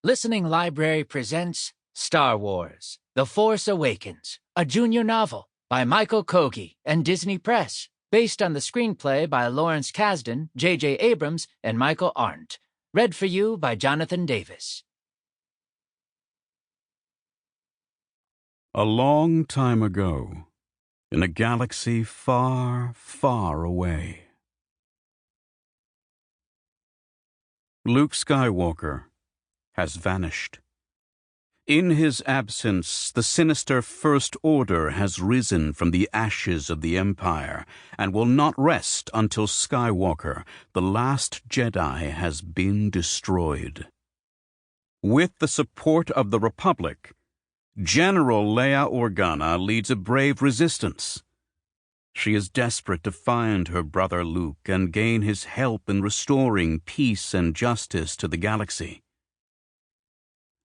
Listening Library presents Star Wars: The Force Awakens, a junior novel by Michael Kogge and Disney Press, based on the screenplay by Lawrence Kasdan, J.J. Abrams, and Michael Arndt. Read for you by Jonathan Davis. A long time ago, in a galaxy far, far away, Luke Skywalker has vanished. In his absence, the sinister First Order has risen from the ashes of the Empire and will not rest until Skywalker, the last Jedi, has been destroyed. With the support of the Republic, General Leia Organa leads a brave resistance. She is desperate to find her brother Luke and gain his help in restoring peace and justice to the galaxy.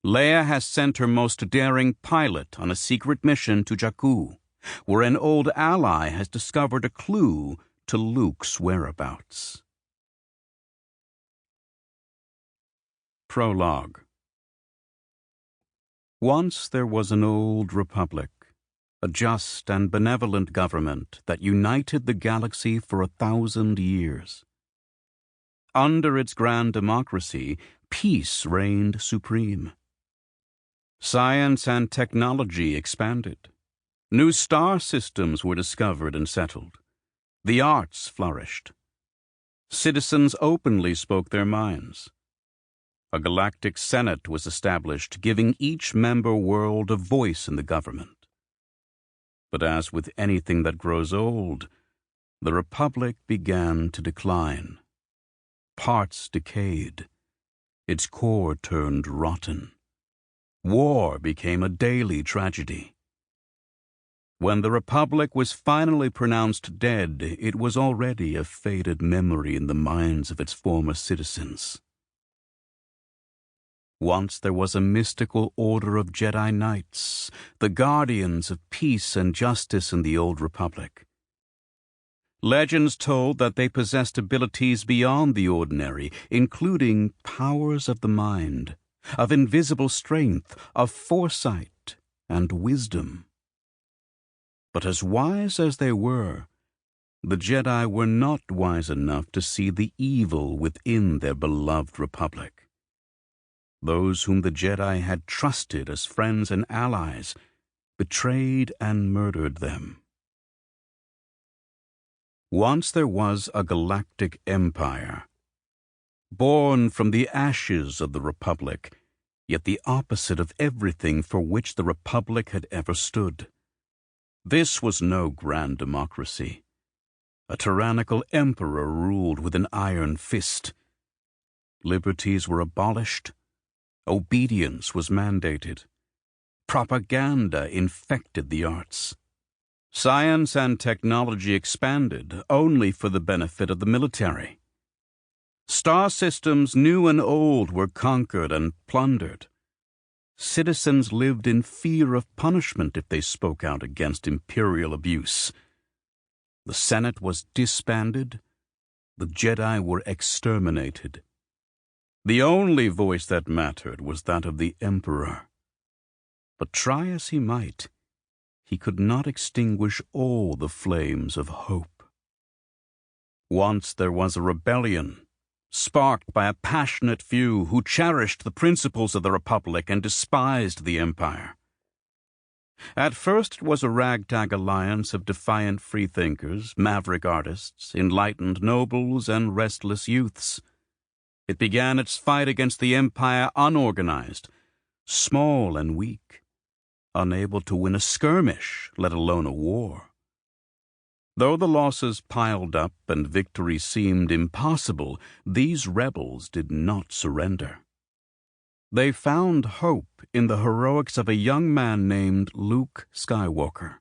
Leia has sent her most daring pilot on a secret mission to Jakku, where an old ally has discovered a clue to Luke's whereabouts. Prologue. Once there was an old republic, a just and benevolent government that united the galaxy for 1,000 years. Under its grand democracy, peace reigned supreme. Science and technology expanded. New star systems were discovered and settled. The arts flourished. Citizens openly spoke their minds. A galactic senate was established, giving each member world a voice in the government. But as with anything that grows old, the Republic began to decline. Parts decayed. Its core turned rotten. War became a daily tragedy. When the Republic was finally pronounced dead, it was already a faded memory in the minds of its former citizens. Once there was a mystical order of Jedi Knights, the guardians of peace and justice in the Old Republic. Legends told that they possessed abilities beyond the ordinary, including powers of the mind, of invisible strength, of foresight and wisdom. But as wise as they were, the Jedi were not wise enough to see the evil within their beloved Republic. Those whom the Jedi had trusted as friends and allies betrayed and murdered them. Once there was a galactic empire, born from the ashes of the Republic, yet the opposite of everything for which the Republic had ever stood. This was no grand democracy. A tyrannical emperor ruled with an iron fist. Liberties were abolished. Obedience was mandated. Propaganda infected the arts. Science and technology expanded only for the benefit of the military. Star systems new and old were conquered and plundered. Citizens lived in fear of punishment if they spoke out against imperial abuse. The Senate was disbanded. The Jedi were exterminated. The only voice that mattered was that of the Emperor. But try as he might, he could not extinguish all the flames of hope. Once there was a rebellion, sparked by a passionate few who cherished the principles of the Republic and despised the Empire. At first it was a ragtag alliance of defiant freethinkers, maverick artists, enlightened nobles, and restless youths. It began its fight against the Empire unorganized, small and weak, unable to win a skirmish, let alone a war. Though the losses piled up and victory seemed impossible, these rebels did not surrender. They found hope in the heroics of a young man named Luke Skywalker.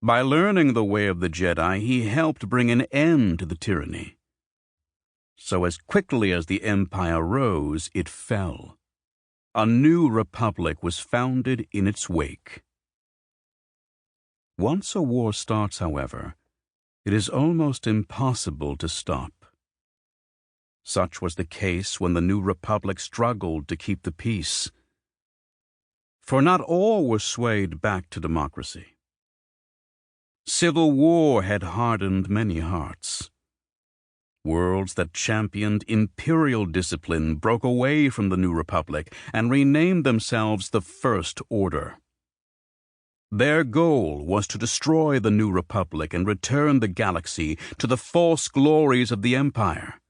By learning the way of the Jedi, he helped bring an end to the tyranny. So as quickly as the Empire rose, it fell. A new republic was founded in its wake. Once a war starts, however, it is almost impossible to stop. Such was the case when the New Republic struggled to keep the peace. For not all were swayed back to democracy. Civil war had hardened many hearts. Worlds that championed imperial discipline broke away from the New Republic and renamed themselves the First Order. Their goal was to destroy the New Republic and return the galaxy to the false glories of the Empire.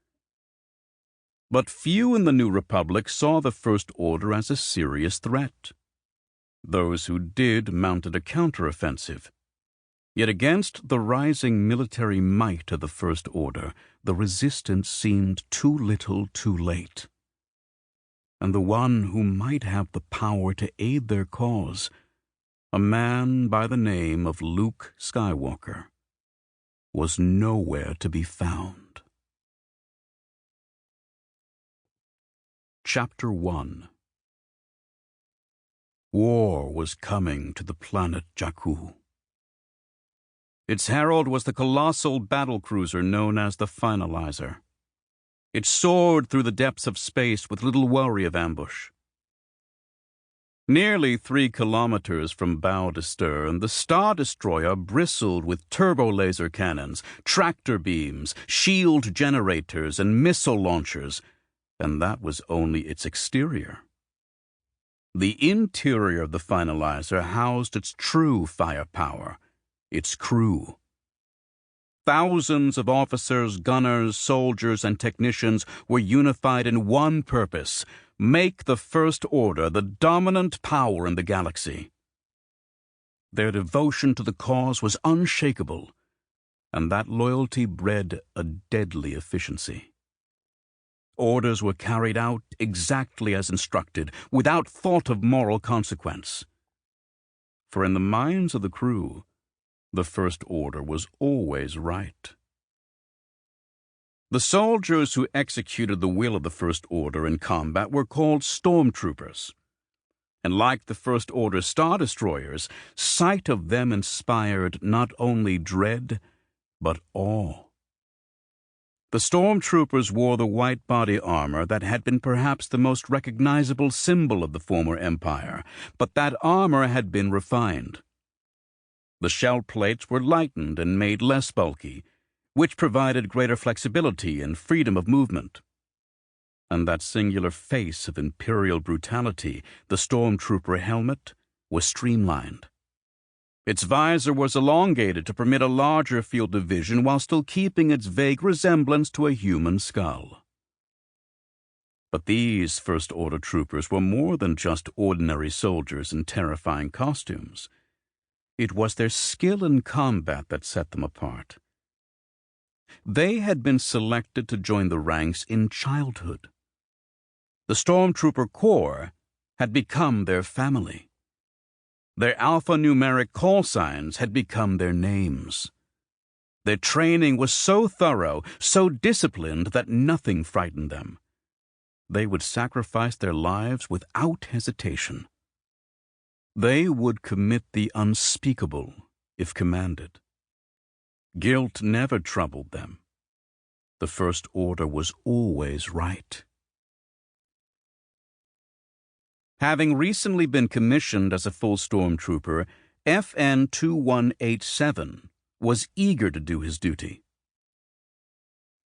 But few in the New Republic saw the First Order as a serious threat. Those who did mounted a counteroffensive. Yet against the rising military might of the First Order, the resistance seemed too little too late. And the one who might have the power to aid their cause, a man by the name of Luke Skywalker, was nowhere to be found. Chapter 1. War was coming to the planet Jakku. Its herald was the colossal battlecruiser known as the Finalizer. It soared through the depths of space with little worry of ambush. Nearly 3 kilometers from bow to stern, the Star Destroyer bristled with turbo-laser cannons, tractor beams, shield generators, and missile launchers, and that was only its exterior. The interior of the Finalizer housed its true firepower, its crew. Thousands of officers, gunners, soldiers, and technicians were unified in one purpose: make the First Order the dominant power in the galaxy. Their devotion to the cause was unshakable, and that loyalty bred a deadly efficiency. Orders were carried out exactly as instructed, without thought of moral consequence. For in the minds of the crew, the First Order was always right. The soldiers who executed the will of the First Order in combat were called stormtroopers. And like the First Order Star Destroyers, sight of them inspired not only dread, but awe. The stormtroopers wore the white body armor that had been perhaps the most recognizable symbol of the former empire, but that armor had been refined. The shell plates were lightened and made less bulky, which provided greater flexibility and freedom of movement. And that singular face of imperial brutality, the stormtrooper helmet, was streamlined. Its visor was elongated to permit a larger field of vision while still keeping its vague resemblance to a human skull. But these First Order troopers were more than just ordinary soldiers in terrifying costumes. It was their skill in combat that set them apart. They had been selected to join the ranks in childhood. The Stormtrooper Corps had become their family. Their alphanumeric call signs had become their names. Their training was so thorough, so disciplined that nothing frightened them. They would sacrifice their lives without hesitation. They would commit the unspeakable if commanded. Guilt never troubled them. The First Order was always right. Having recently been commissioned as a full stormtrooper, FN 2187 was eager to do his duty.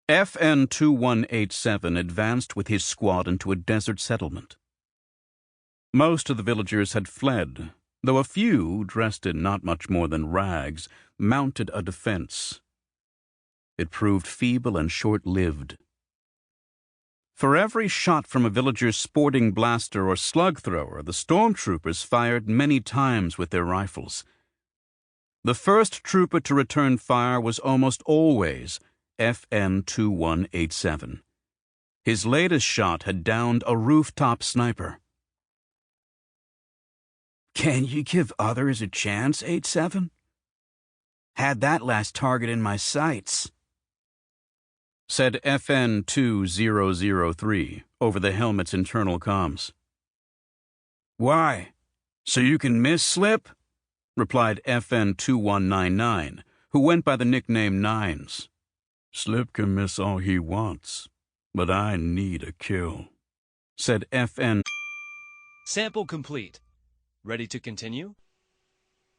FN 2187 advanced with his squad into a desert settlement. Most of the villagers had fled, though a few, dressed in not much more than rags, mounted a defense. It proved feeble and short-lived. For every shot from a villager's sporting blaster or slug thrower, the stormtroopers fired many times with their rifles. The first trooper to return fire was almost always FN 2187. His latest shot had downed a rooftop sniper. "Can you give others a chance, 87? Had that last target in my sights," said FN 2003 over the helmet's internal comms. "Why? So you can miss Slip?" replied FN 2199, who went by the nickname Nines. "Slip can miss all he wants," But I need a kill, said FN. Sample complete. Ready to continue?